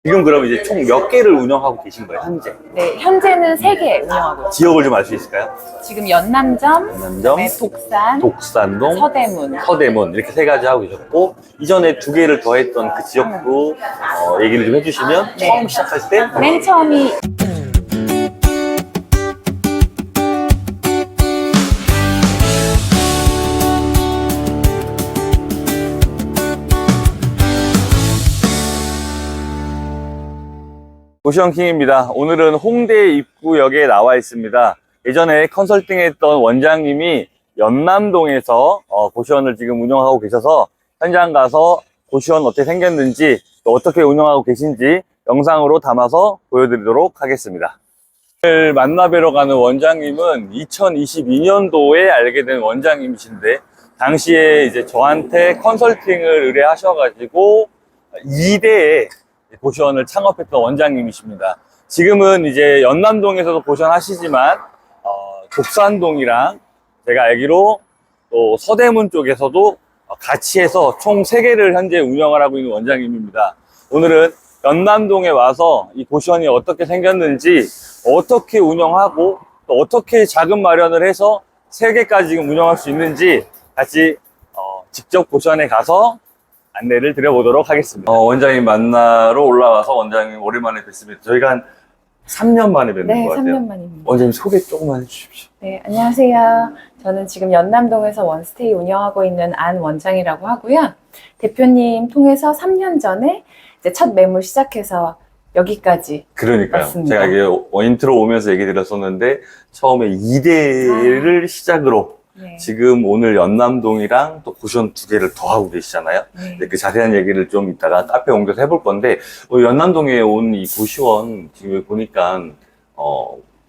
지금 그럼 이제 총 몇 개를 운영하고 계신 거예요, 현재? 네, 현재는 3개 운영하고 있어요. 지역을 좀 알 수 있을까요? 지금 연남점, 연남점, 그다음에 독산, 독산동, 서대문. 서대문 이렇게 3가지 하고 계셨고, 이전에 2개를 더했던 그 지역도 얘기를 좀 해주시면, 네. 처음 시작할 때 맨 처음이 고시원킹입니다. 오늘은 홍대 입구역에 나와 있습니다. 예전에 컨설팅했던 원장님이 연남동에서 고시원을 지금 운영하고 계셔서 현장 가서 고시원 어떻게 생겼는지 또 어떻게 운영하고 계신지 영상으로 담아서 보여드리도록 하겠습니다. 오늘 만나뵈러 가는 원장님은 2022년도에 알게 된 원장님이신데, 당시에 이제 저한테 컨설팅을 의뢰하셔가지고 2대에 고시원을 창업했던 원장님이십니다. 지금은 이제 연남동에서도 고시원 하시지만 독산동이랑 제가 알기로 또 서대문 쪽에서도 같이 해서 총 3개를 현재 운영을 하고 있는 원장님입니다. 오늘은 연남동에 와서 이 고시원이 어떻게 생겼는지, 어떻게 운영하고 또 어떻게 자금 마련을 해서 3개까지 지금 운영할 수 있는지 같이 직접 고시원에 가서 안내를 드려보도록 하겠습니다. 원장님 만나러 올라와서 원장님 오랜만에 뵙습니다. 저희가 한 3년 만에 뵙는 네, 것 같아요. 3년 만입니다. 원장님 소개 조금만 해주십시오. 네, 안녕하세요. 저는 지금 연남동에서 원스테이 운영하고 있는 안 원장이라고 하고요. 대표님 통해서 3년 전에 이제 첫 매물 시작해서 여기까지. 그러니까요. 맞습니다. 제가 이게 인트로 오면서 얘기 드렸었는데, 처음에 2대를 시작으로 네. 지금 오늘 연남동이랑 또 고시원 2개를 더 하고 계시잖아요. 네. 네, 그 자세한 얘기를 좀 이따가 카페에 옮겨서 해볼 건데, 연남동에 온 이 고시원 지금 여기 보니까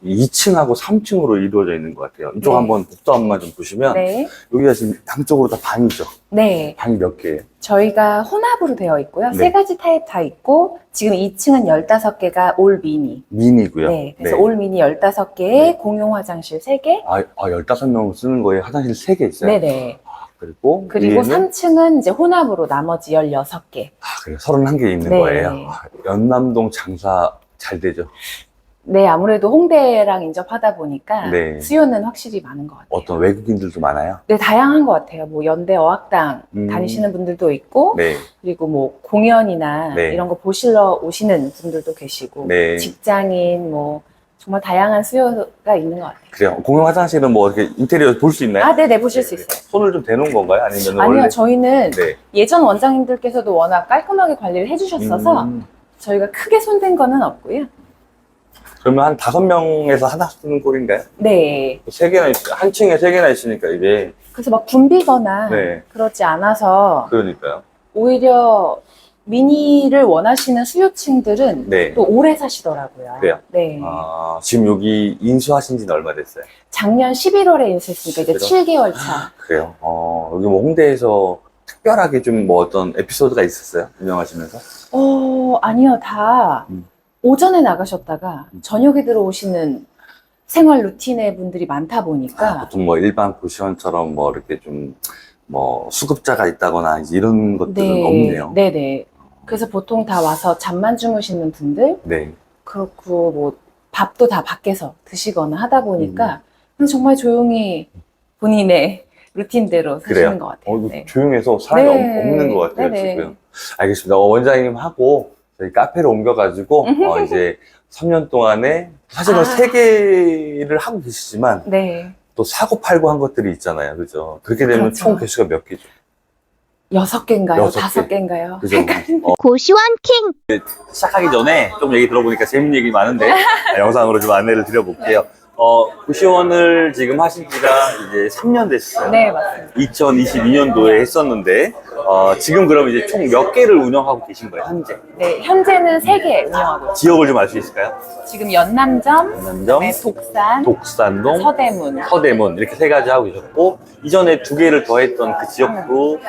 2층하고 3층으로 이루어져 있는 것 같아요. 이쪽 네. 한번 복도 한번 좀 보시면, 네. 여기가 지금 양쪽으로 다 방이죠. 네. 방이 몇 개예요? 저희가 혼합으로 되어 있고요. 네. 3가지 타입 다 있고, 지금 2층은 15개가 올 미니. 미니고요. 네. 그래서 네. 올 미니 15개에 네. 공용 화장실 3개. 15명 쓰는 거에 화장실 3개 있어요? 네네. 그리고 그리고 위에는 3층은 이제 혼합으로 나머지 16개. 그래요. 31개 있는 네. 거예요. 연남동 장사 잘 되죠? 네, 아무래도 홍대랑 인접하다 보니까 네. 수요는 확실히 많은 것 같아요. 어떤 외국인들도 많아요? 네, 다양한 것 같아요. 뭐 연대 어학당 다니시는 분들도 있고, 네. 그리고 뭐 공연이나 네. 이런 거 보시러 오시는 분들도 계시고, 네. 직장인 뭐 정말 다양한 수요가 있는 것 같아요. 그래요. 공용 화장실은 뭐 이렇게 인테리어 볼 수 있나요? 아, 네네, 보실 수 있어요. 손을 좀 대놓은 건가요? 아니면 아니요, 원래? 저희는 네. 예전 원장님들께서도 워낙 깔끔하게 관리를 해주셨어서 저희가 크게 손댄 거는 없고요. 그러면 한 5명에서 하나 쓰는 꼴인가요? 네. 3개나 한 층에 3개나 있으니까 이게. 그래서 막 붐비거나 네. 그렇지 않아서 그러니까요. 오히려 미니를 원하시는 수요층들은 네. 또 오래 사시더라고요. 그래요? 네. 지금 여기 인수하신 지는 얼마 됐어요? 작년 11월에 인수했으니까 이제 7개월 차. 그래요. 여기 뭐 홍대에서 특별하게 좀 뭐 어떤 에피소드가 있었어요? 운영하시면서? 아니요. 다 오전에 나가셨다가 저녁에 들어오시는 생활 루틴의 분들이 많다 보니까 보통 뭐 일반 고시원처럼 뭐 이렇게 좀 뭐 수급자가 있다거나 이런 것들은 없네요. 네네. 그래서 보통 다 와서 잠만 주무시는 분들, 네. 그렇고 뭐 밥도 다 밖에서 드시거나 하다 보니까 그냥 정말 조용히 본인의 루틴대로 그래요. 사시는 것 같아요. 이거 네. 조용해서 사람이 네. 없는 것 같아요, 네네. 지금. 알겠습니다. 원장님하고 저희 카페를 옮겨가지고 이제 3년 동안에 사실은 3개를 하고 계시지만 네. 또 사고 팔고 한 것들이 있잖아요. 그죠? 그렇게 되면 그렇죠. 총 개수가 몇 개죠? 6개인가요? 6개. 5개인가요? 그죠? 고시원 킹! 시작하기 전에 좀 얘기 들어보니까 재밌는 얘기 많은데 영상으로 좀 안내를 드려볼게요. 고시원을 지금 하신 지가 이제 3년 됐어요. 네, 맞습니다. 2022년도에 했었는데, 지금 그럼 이제 총 몇 개를 운영하고 계신 거예요, 현재? 네, 현재는 3개 운영하고 있어요. 지역을 좀 알 수 있을까요? 지금 연남점, 연남점, 네, 독산, 독산동, 서대문. 서대문 이렇게 3가지 하고 계셨고, 이전에 2개를 더했던 그 지역도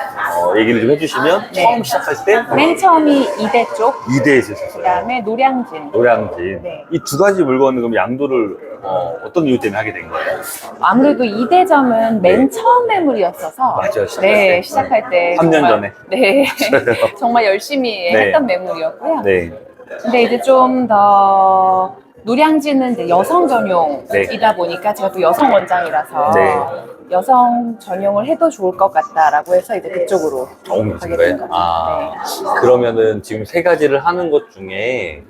얘기를 좀 해주시면, 네. 처음 시작할 때 맨 처음이 이대 쪽, 2대에 있었어요. 그다음에 노량진. 노량진. 네. 이 2가지 물건은 그럼 양도를 어떤 이유 때문에 하게 된 거예요? 아무래도 이대점은 맨 처음 매물이었어서 맞아요, 시작할 네, 때. 시작할 때 3년 정말, 전에. 네, 정말 열심히 네. 했던 매물이었고요. 네. 근데 이제 좀 더 노량진은 이제 여성 전용이다 보니까 제가 또 여성 원장이라서 네. 여성 전용을 해도 좋을 것 같다라고 해서 이제 그쪽으로 옮기신 가게 거예요? 된 거죠. 아, 네. 그러면은 지금 세 가지를 하는 것 중에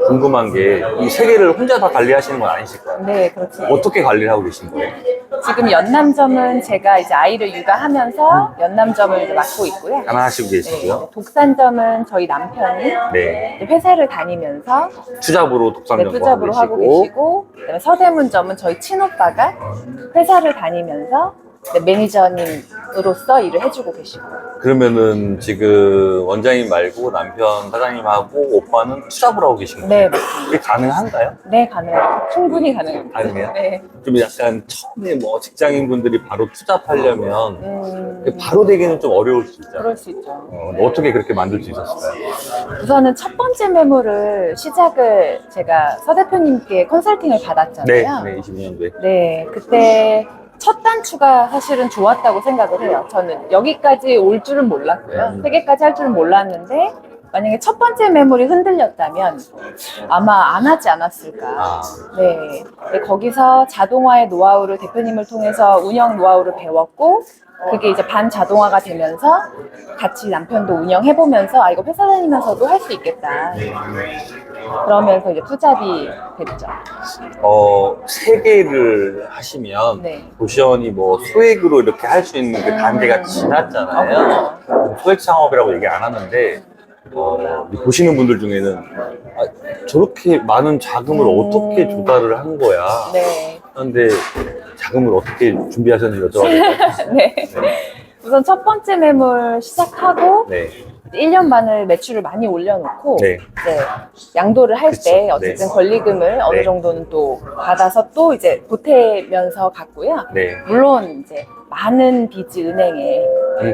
궁금한 게 이 세 개를 혼자 다 관리하시는 건 아니실 거예요? 네, 그렇지. 어떻게 관리를 하고 계신 거예요? 지금 연남점은 제가 이제 아이를 육아하면서 연남점을 이제 맡고 있고요. 하나 하시고 네, 계시고요. 독산점은 저희 남편이 네. 이제 회사를 다니면서 투잡으로 네, 독산점도 투잡으로 하고 계시고, 그다음에 서대문점은 저희 친오빠가 회사를 다니면서 이제 매니저님으로서 일을 해주고 계시고. 그러면은 지금 원장님 말고 남편 사장님하고 오빠는 투잡을 하고 계신 거예요? 네, 맞습니다. 그게 가능한가요? 네, 가능해요. 충분히 가능합니다. 가능해요? 네. 좀 약간 처음에 뭐 직장인 분들이 바로 투잡하려면 음, 바로 되기는 좀 어려울 수 있잖아요. 그럴 수 있죠. 어떻게 그렇게 만들 수 있었을까요? 우선은 첫 번째 매물을 시작을 제가 서 대표님께 컨설팅을 네, 받았잖아요. 네, 22년도에. 네, 그때 첫 단추가 사실은 좋았다고 생각을 해요. 저는 여기까지 올 줄은 몰랐고요. 3개까지 할 줄은 몰랐는데 만약에 첫 번째 매물이 흔들렸다면 아마 안 하지 않았을까. 아, 네. 근데 거기서 자동화의 노하우를 대표님을 통해서 운영 노하우를 배웠고 그게 이제 반자동화가 되면서 같이 남편도 운영해보면서 아 이거 회사 다니면서도 할 수 있겠다. 그러면서 이제 투잡이 됐죠. 세 개를 하시면 네. 보시원이 뭐 소액으로 이렇게 할 수 있는 그 단계가 지났잖아요. 소액 창업이라고 얘기 안 하는데 보시는 분들 중에는 저렇게 많은 자금을 어떻게 조달을 한 거야? 네. 그런데 자금을 어떻게 준비하셨는지 여쭤봐도 될까요? 네. 우선 첫 번째 매물 시작하고 네. 1년 반을 매출을 많이 올려놓고 네. 이제 양도를 할 그쵸. 때 어쨌든 네. 권리금을 어느 네. 정도는 또 받아서 또 이제 보태면서 갔고요. 네. 물론 이제 많은 빚이 은행에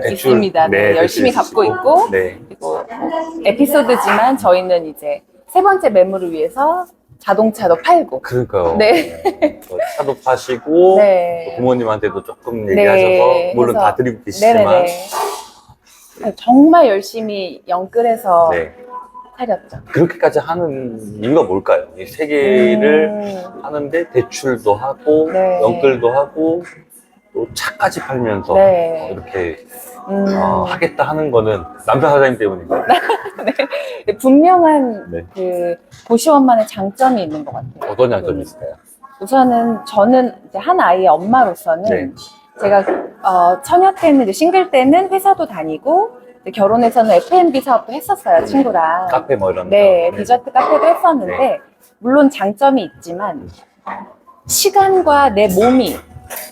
대출. 있습니다. 네, 열심히 대출 갚고 있으시고. 있고 네. 그리고 에피소드지만 저희는 이제 세 번째 매물을 위해서 자동차도 팔고 그러니까요. 네. 차도 파시고 네. 또 부모님한테도 조금 네, 얘기하셔서 물론 해서- 다 드리고 계시지만 네네네. 정말 열심히 영끌해서 네. 차렸죠. 그렇게까지 하는 이유가 뭘까요? 이 세 개를 하는데 대출도 하고 네. 연끌도 하고 또 차까지 팔면서 네. 이렇게 음, 하겠다 하는 거는 남편 사장님 때문인가요? 분명한 네. 그 보시원만의 장점이 있는 것 같아요. 어떤 장점이 있을까요? 우선은 저는 이제 한 아이의 엄마로서는 네. 제가 처녀 때는 이제 싱글 때는 회사도 다니고 이제 결혼해서는 F&B 사업도 했었어요 친구랑. 카페 뭐 이런 네, 거. 디저트 카페도 했었는데 네. 물론 장점이 있지만 시간과 내 몸이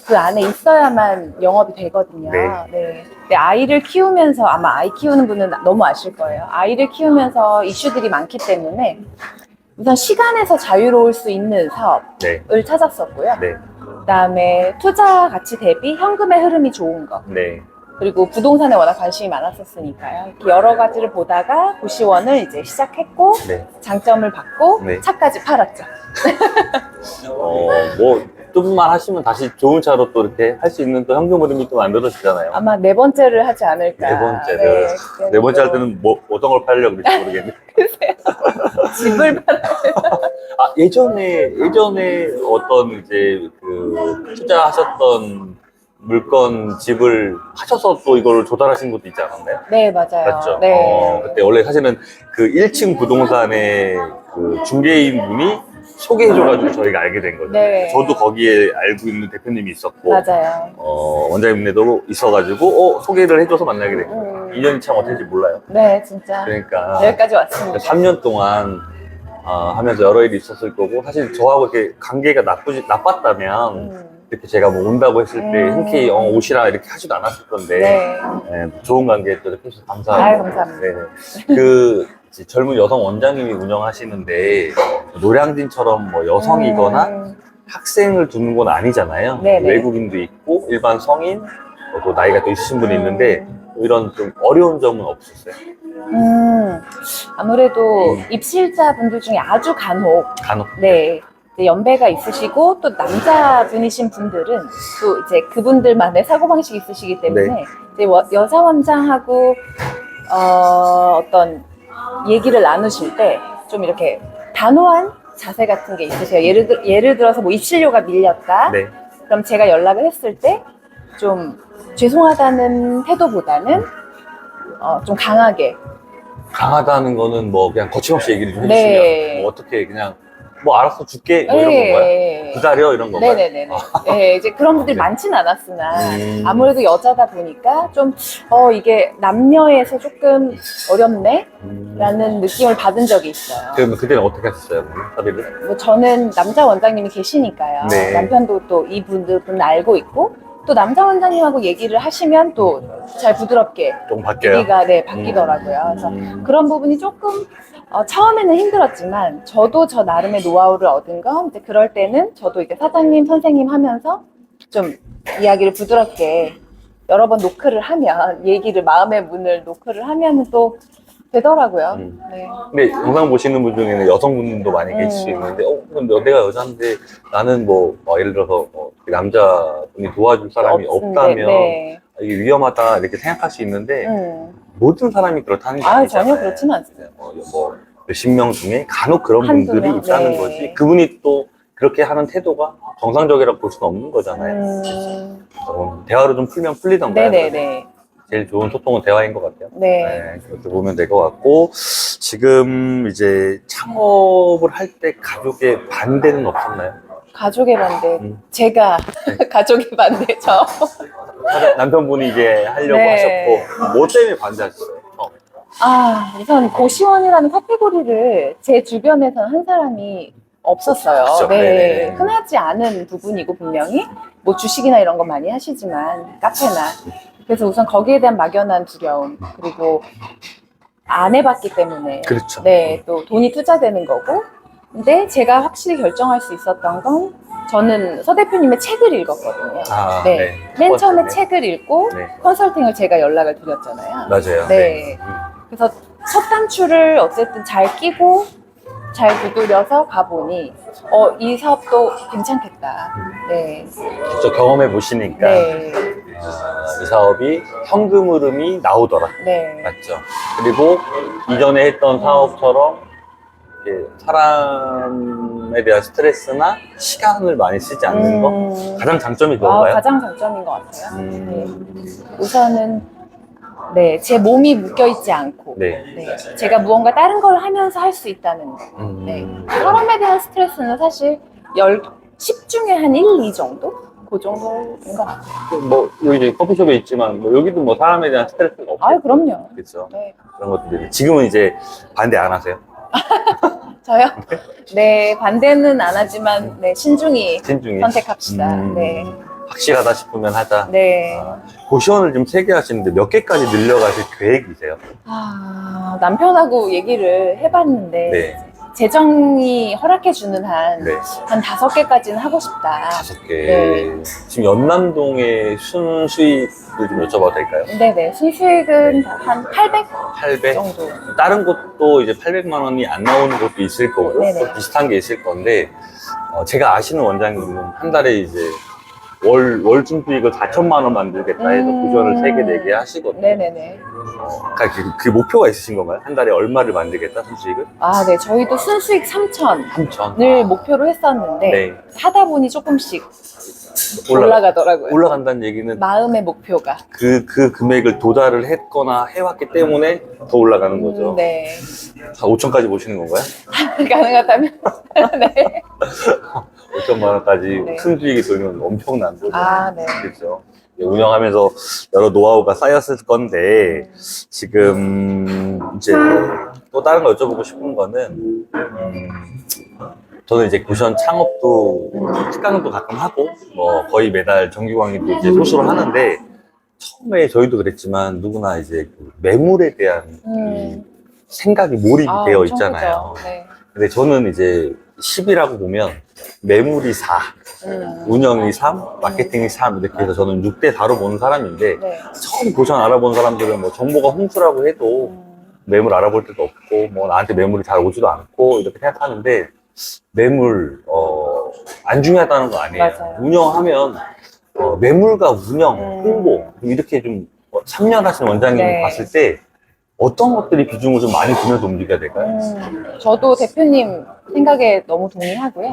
그 안에 있어야만 영업이 되거든요. 네. 네. 근데 아이를 키우면서 아마 아이 키우는 분은 너무 아실 거예요. 아이를 키우면서 이슈들이 많기 때문에 우선 시간에서 자유로울 수 있는 사업을 네. 찾았었고요. 네. 그다음에 투자 가치 대비 현금의 흐름이 좋은 거. 네. 그리고 부동산에 워낙 관심이 많았었으니까요. 이렇게 여러 가지를 보다가 고시원을 이제 시작했고 네. 장점을 받고 네. 차까지 팔았죠. 뭐 좀만 하시면 다시 좋은 차로 또 이렇게 할 수 있는 또 현금 흐름이 또 만들어지잖아요. 아마 네 번째를 하지 않을까. 네 번째를. 네 번째 할 때는 뭐 어떤 걸 팔려고 그럴지 모르겠는데. 집을 팔아. 예전에 어떤 이제 그 투자하셨던 물건 집을 하셔서 또 이걸 조달하신 것도 있지 않았나요? 네, 맞아요. 맞죠? 네. 그때 원래 사실은 그 1층 부동산의 그 중개인 분이 소개해줘가지고 저희가 알게 된 거죠. 네. 저도 거기에 알고 있는 대표님이 있었고, 맞아요. 원장님네도 있어가지고, 소개를 해줘서 만나게 된 거예요. 인연이 참 어떨지 몰라요. 네, 진짜. 그러니까. 여기까지 왔습니다. 3년 동안, 하면서 여러 일이 있었을 거고, 사실 저하고 이렇게 관계가 나빴다면, 이렇게 제가 뭐 온다고 했을 때 흔쾌히 오시라 이렇게 하지도 않았을 건데, 네. 좋은 관계 또 이렇게 해주셔서 감사하고. 아유, 감사합니다. 네네. 그 이제 젊은 여성 원장님이 운영하시는데 노량진처럼 뭐 여성이거나 학생을 두는 건 아니잖아요. 네네. 외국인도 있고 일반 성인 또 나이가 또 있으신 분이 있는데 이런 좀 어려운 점은 없었어요? 아무래도 입실자 분들 중에 아주 간혹 간혹. 네. 이제 연배가 있으시고 또 남자분이신 분들은 또 이제 그분들만의 사고방식이 있으시기 때문에 네. 이제 여자 원장하고 어떤 얘기를 나누실 때 좀 이렇게 단호한 자세 같은 게 있으세요? 예를 들어서 뭐 입실료가 밀렸다. 네. 그럼 제가 연락을 했을 때 좀 죄송하다는 태도보다는 좀 강하게. 강하다는 거는 뭐 그냥 거침없이 얘기를 좀 네. 해주시면 뭐 어떻게 그냥 뭐 알았어 줄게 뭐 이런 건가요? 기다려 이런 건가요? 네네네. 네, 이제 그런 분들이 많진 않았으나 음. 아무래도 여자다 보니까 좀 이게 남녀에서 조금 어렵네 라는 느낌을 받은 적이 있어요. 그러면 그때는 어떻게 하셨어요? 합의를? 뭐 저는 남자 원장님이 계시니까요. 네. 남편도 또 이 분들은 알고 있고 또 남자 원장님하고 얘기를 하시면 또 잘 부드럽게 좀 바뀌어요? 얘기가 바뀌더라고요. 그래서 그런 부분이 조금 처음에는 힘들었지만 저도 저 나름의 노하우를 얻은 건 이제 그럴 때는 저도 이제 사장님, 선생님 하면서 좀 이야기를 부드럽게 여러 번 노크를 하면 마음의 문을 노크를 하면 또 되더라고요. 네. 근데 영상 보시는 분 중에는 여성분도 많이 계실 수 있는데 근데 내가 여자인데 나는 뭐 예를 들어서 남자분이 도와줄 사람이 없다면 네. 이게 위험하다 이렇게 생각할 수 있는데 모든 사람이 그렇다는 게 아니잖아요. 전혀 그렇지는 않습니다. 뭐 몇십 명 중에 간혹 그런 한두 분들이 명? 있다는 네. 거지 그분이 또 그렇게 하는 태도가 정상적이라고 볼 수는 없는 거잖아요. 대화로 좀 풀면 풀리던가요? 네네네. 제일 좋은 소통은 대화인 것 같아요. 네. 그렇게 보면 될 것 같고 지금 이제 창업을 할 때 가족의 반대는 없었나요? 가족의 반대. 제가 가족의 반대죠. 남편분이 이제 하려고 네. 하셨고 뭐 때문에 반대하셨어요? 우선 고시원이라는 카테고리를 제 주변에서는 한 사람이 없었어요. 그렇죠. 네. 네네. 흔하지 않은 부분이고 분명히 뭐 주식이나 이런 거 많이 하시지만 카페나 그래서 우선 거기에 대한 막연한 두려움 그리고 안 해봤기 때문에 그렇죠. 네, 또 돈이 투자되는 거고 근데 제가 확실히 결정할 수 있었던 건 저는 서 대표님의 책을 읽었거든요. 네. 맨 처음에 책을 읽고 네. 컨설팅을 제가 연락을 드렸잖아요. 맞아요. 네. 그래서 첫 단추를 어쨌든 잘 끼고 잘 두드려서 가보니 이 사업도 괜찮겠다. 네. 직접 경험해 보시니까 네. 이 사업이 현금 흐름이 나오더라. 네. 맞죠. 그리고 이전에 했던 사업처럼 이렇게 사람에 대한 스트레스나 시간을 많이 쓰지 않는 거 가장 장점이 그건가요? 가장 장점인 것 같아요. 네. 우선은 제 몸이 묶여있지 않고 네. 제가 무언가 다른 걸 하면서 할 수 있다는 거. 네. 사람에 대한 스트레스는 사실 10 중에 한 1, 2 정도? 그 정도인 것 같아요. 뭐 여기 커피숍에 있지만 뭐 여기도 뭐 사람에 대한 스트레스가 없고. 그럼요. 그렇죠. 네. 그런 것들이 지금은 이제 반대 안 하세요? 저요? 네, 반대는 안 하지만 신중히 신중히 선택합시다. 네. 확실하다 싶으면 하자. 네. 고시원을 지금 3개 하시는데 몇 개까지 늘려가실 계획이세요? 남편하고 얘기를 해봤는데 네. 재정이 허락해주는 한 네. 5개까지는 하고 싶다. 5개. 네. 지금 연남동의 순수익을 좀 여쭤봐도 될까요? 네네. 순수익은 한 800 800? 정도. 다른 곳도 이제 800만 원이 안 나오는 곳도 있을 거고 네네. 또 비슷한 게 있을 건데 제가 아시는 원장님은 한 달에 이제 월 순수익을 4천만 원 만들겠다 해서 고시원을 3개, 4개 하시거든요. 네네네. 그러니까 그 목표가 있으신 건가요? 한 달에 얼마를 만들겠다, 순수익을? 네. 저희도 순수익 3천을 3천. 목표로 했었는데 네. 하다 보니 조금씩 올라가더라고요. 올라간다는 얘기는 마음의 목표가. 그 금액을 도달을 했거나 해왔기 때문에 더 올라가는 거죠. 네. 5천까지 보시는 건가요? 가능하다면. 네. 5천만 원까지 네. 순수익이 돌면 엄청난 거죠. 네. 그렇죠. 운영하면서 여러 노하우가 쌓였을 건데 지금 이제 또 다른 거 여쭤보고 싶은 거는 저는 이제 고시원 창업도 특강도 가끔 하고 뭐 거의 매달 정기 강의도 이제 소수로 하는데 처음에 저희도 그랬지만 누구나 이제 그 매물에 대한 이 생각이 몰입이 되어 있잖아요. 네. 근데 저는 이제 10이라고 보면 매물이 4, 운영이 3, 마케팅이 3 이렇게 해서 저는 6대 4로 보는 사람인데 네. 처음 고시원 알아본 사람들은 뭐 정보가 홍수라고 해도 매물 알아볼 때도 없고 뭐 나한테 매물이 잘 오지도 않고 이렇게 생각하는데 매물 안 중요하다는 거 아니에요. 맞아요. 운영하면 매물과 운영, 홍보 이렇게 좀 3년 하신 원장님이 네. 봤을 때 어떤 것들이 비중을 좀 많이 두면서 움직여야 될까요? 저도 대표님 생각에 너무 동의하고요.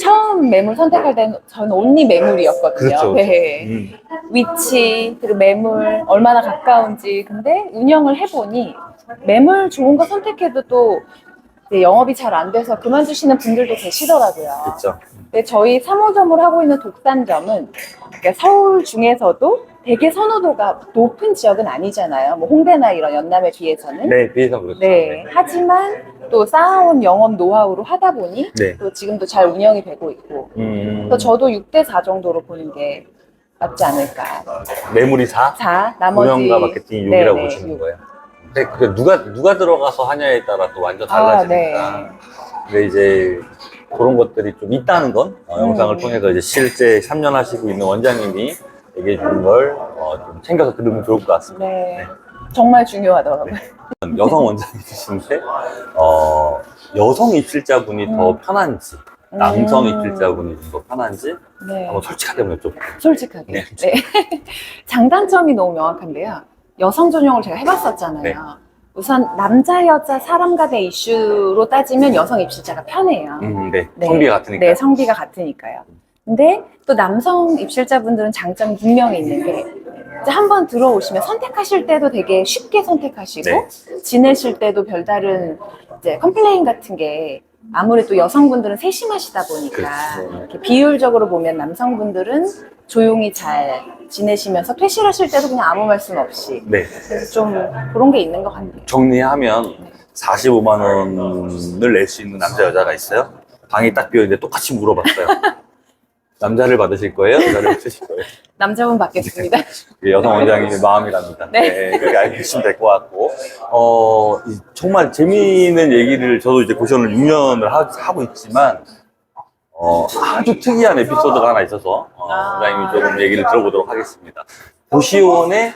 처음 매물 선택할 때는 저는 온리 매물이었거든요. 그렇죠. 네. 위치, 그리고 매물, 얼마나 가까운지. 근데 운영을 해보니 매물 좋은 거 선택해도 또 이제 영업이 잘 안 돼서 그만두시는 분들도 계시더라고요. 그렇죠. 근데 저희 3호점을 하고 있는 독산점은 그러니까 서울 중에서도 되게 선호도가 높은 지역은 아니잖아요. 뭐 홍대나 이런 연남에 비해서는. 네, 비해서 그렇죠. 네. 하지만 또 쌓아온 영업 노하우로 하다 보니 네. 또 지금도 잘 운영이 되고 있고. 그래서 저도 6대4 정도로 보는 게 맞지 않을까. 매물이 4? 4, 나머지. 운영과 마케팅이 6이라고 네네, 보시는 6. 거예요. 근데 그게 누가 들어가서 하냐에 따라 또 완전 달라지니까. 네. 근데 이제 그런 것들이 좀 있다는 건 영상을 통해서 이제 실제 3년 하시고 있는 원장님이 얘기해 주는 걸 좀 챙겨서 들으면 좋을 것 같습니다. 네. 정말 중요하더라고요. 여성 원장님이신데 여성 입실자분이 더 편한지 남성 입실자분이 좀 더 편한지 네. 한번 솔직하게 한번 여쭤볼게요. 솔직하게. 네. 네. 장단점이 너무 명확한데요. 여성 전용을 제가 해봤었잖아요. 네. 우선 남자 여자 사람 간의 이슈로 따지면 여성 입실자가 편해요. 네. 네. 성비가 같으니까. 네, 성비가 같으니까요. 근데 또 남성 입실자분들은 장점이 분명히 있는 게 이제 한번 들어오시면 선택하실 때도 되게 쉽게 선택하시고 네. 지내실 때도 별다른 이제 컴플레인 같은 게 아무래도 여성분들은 세심하시다 보니까 그렇죠. 이렇게 비율적으로 보면 남성분들은 조용히 잘 지내시면서 퇴실하실 때도 그냥 아무 말씀 없이 네. 그래서 좀 그런 게 있는 것 같아요. 정리하면 45만 원을 낼 수 있는 남자 여자가 있어요. 방이 딱 비어있는데 똑같이 물어봤어요. 남자를 받으실 거예요? 여자를 받으실 거예요? 남자분 받겠습니다. 그게 여성 원장님의 마음이랍니다. 네. 그렇게 알고 계시면 될 것 같고, 정말 재미있는 얘기를 저도 이제 고시원을 6년을 하고 있지만, 아주 특이한 에피소드가 하나 있어서, 원장님이 조금 얘기를 들어보도록 하겠습니다. 고시원의,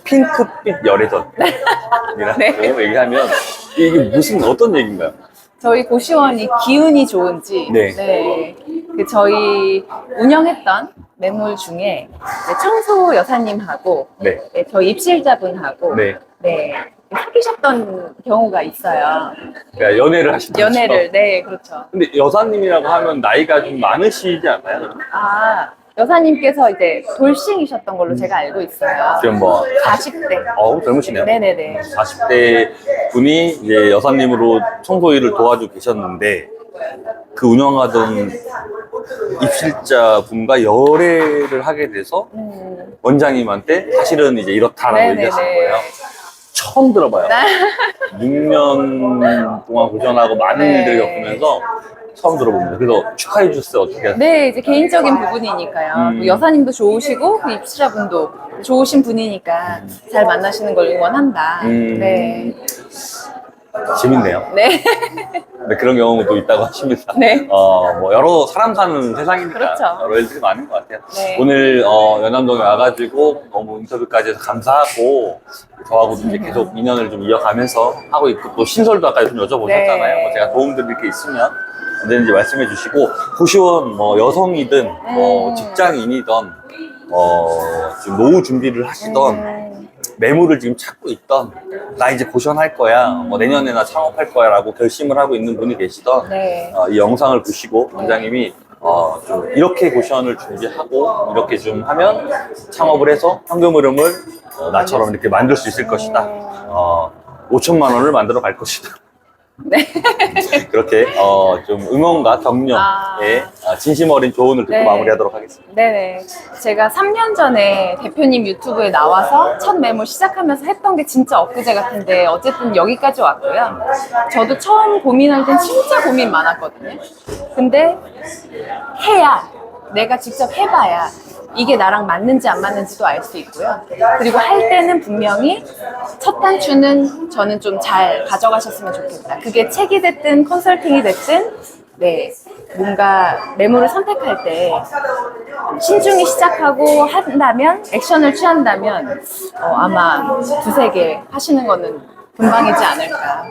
핑크빛 열애전이라고 네. 얘기하면, 이게 어떤 얘기인가요? 저희 고시원이 기운이 좋은지 네. 그 저희 운영했던 매물 중에 이제 청소 여사님하고 네. 네, 저희 입실자분하고 네. 네, 사귀셨던 경우가 있어요. 그러니까 연애를 하신 거죠? 연애를. 네, 그렇죠. 근데 여사님이라고 하면 나이가 좀 많으시지 않나요? 아, 여사님께서 이제 돌싱이셨던 걸로 제가 알고 있어요. 지금 뭐 40대. 젊으시네요. 네네네. 40대 분이 이제 여사님으로 청소 일을 도와주고 계셨는데 그 운영하던 입실자 분과 열애를 하게 돼서 원장님한테 사실은 이제 이렇다라고 네네네. 얘기하신 거예요. 처음 들어봐요. 6년 동안 고전하고 많은 네. 일들을 겪으면서 처음 들어봅니다. 그래서 축하해 주세요. 어떻게 하세요? 네, 이제 개인적인 부분이니까요. 그 여사님도 좋으시고 그 입시자분도 좋으신 분이니까 잘 만나시는 걸 응원한다. 네. 재밌네요. 네. 네, 그런 경우도 있다고 하십니다. 네. 뭐 여러 사람 사는 세상이니까 그렇죠. 여러 일들이 많은 것 같아요. 네. 오늘 연남동에 와가지고 너무 인터뷰까지 해서 감사하고 저하고도 이제 계속 인연을 좀 이어가면서 하고 있고 또 신설도 아까 좀 여쭤보셨잖아요. 네. 뭐 제가 도움드릴 게 있으면 언제든지 말씀해 주시고 고시원 뭐 여성이든 뭐 직장인이든 지금 노후 준비를 하시던 매물을 지금 찾고 있던 나 이제 고시원 할 거야 뭐 내년에나 창업할 거야 라고 결심을 하고 있는 분이 계시던 네. 이 영상을 보시고 원장님이 좀 이렇게 고시원을 준비하고 이렇게 좀 하면 창업을 해서 현금 흐름을 나처럼 이렇게 만들 수 있을 것이다. 5천만 원을 만들어 갈 것이다. 네. 그렇게 좀 응원과 격려의 진심 어린 조언을 듣고 네. 마무리하도록 하겠습니다. 네네. 제가 3년 전에 대표님 유튜브에 나와서 첫 매물 시작하면서 했던 게 진짜 엊그제 같은데 어쨌든 여기까지 왔고요. 저도 처음 고민할 땐 진짜 고민 많았거든요. 근데 해야, 내가 직접 해봐야 이게 나랑 맞는지 안 맞는지도 알 수 있고요. 그리고 할 때는 분명히 첫 단추는 저는 좀 잘 가져가셨으면 좋겠다. 그게 책이 됐든 컨설팅이 됐든 네, 뭔가 매물을 선택할 때 신중히 시작하고 한다면, 액션을 취한다면 아마 두세 개 하시는 거는 금방이지 않을까.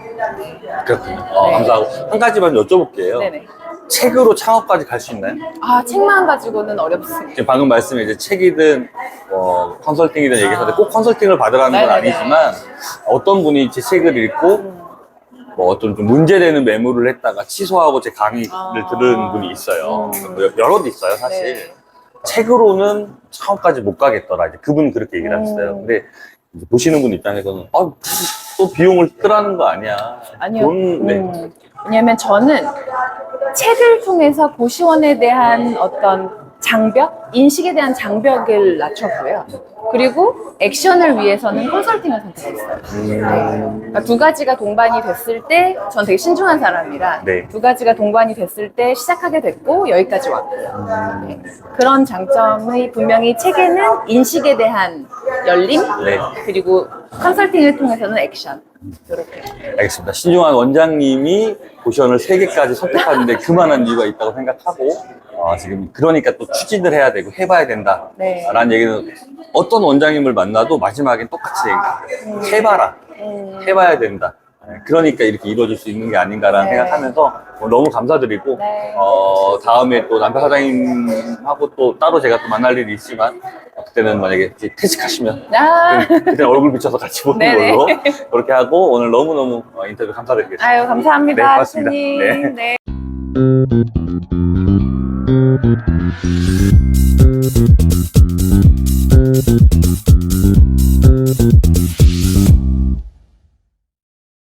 그렇군요. 네. 감사하고 한 가지만 여쭤볼게요. 네네. 책으로 창업까지 갈 수 있나요? 아, 책만 가지고는 어렵습니다. 지금 방금 말씀에 이제 책이든 컨설팅이든 얘기하셨는데 꼭 컨설팅을 받으라는 건 네네네. 아니지만 어떤 분이 제 책을 읽고 뭐 어떤 좀 문제되는 매물을 했다가 취소하고 제 강의를 들은 분이 있어요. 여럿 있어요, 사실. 네. 책으로는 창업까지 못 가겠더라. 이제 그분은 그렇게 얘기를 하셨어요. 근데 이제 보시는 분 입장에서는 또 비용을 쓰라는 거 아니야. 아니요. 네. 왜냐면 저는 책을 통해서 고시원에 대한 어떤 장벽, 인식에 대한 장벽을 낮췄고요. 그리고 액션을 위해서는 컨설팅을 선택했어요. 네. 그러니까 두 가지가 동반이 됐을 때, 전 되게 신중한 사람이라 네. 두 가지가 동반이 됐을 때 시작하게 됐고 여기까지 왔고요. 네. 그런 장점이 분명히 책에는 인식에 대한 열림, 네. 그리고 컨설팅을 통해서는 액션. 이렇게. 알겠습니다. 신중한 원장님이 고시원을 3개까지 선택하는데 그만한 이유가 있다고 생각하고 지금 그러니까 또 추진을 해야 되고 해봐야 된다 네. 라는 얘기는 어떤 원장님을 만나도 마지막엔 똑같이 얘기해요. 해봐라. 해봐야 된다. 그러니까 이렇게 이루어질 수 있는 게 아닌가라는 네. 생각하면서 너무 감사드리고 네. 다음에 또 남편 사장님하고 또 따로 제가 또 만날 일이 있지만 그때는 만약에 이제 퇴직하시면 그때 얼굴 비춰서 같이 보는 네네. 걸로 그렇게 하고 오늘 너무너무 인터뷰 감사드리겠습니다. 아유, 감사합니다. 네, 고맙습니다. 교수님. 네. 네.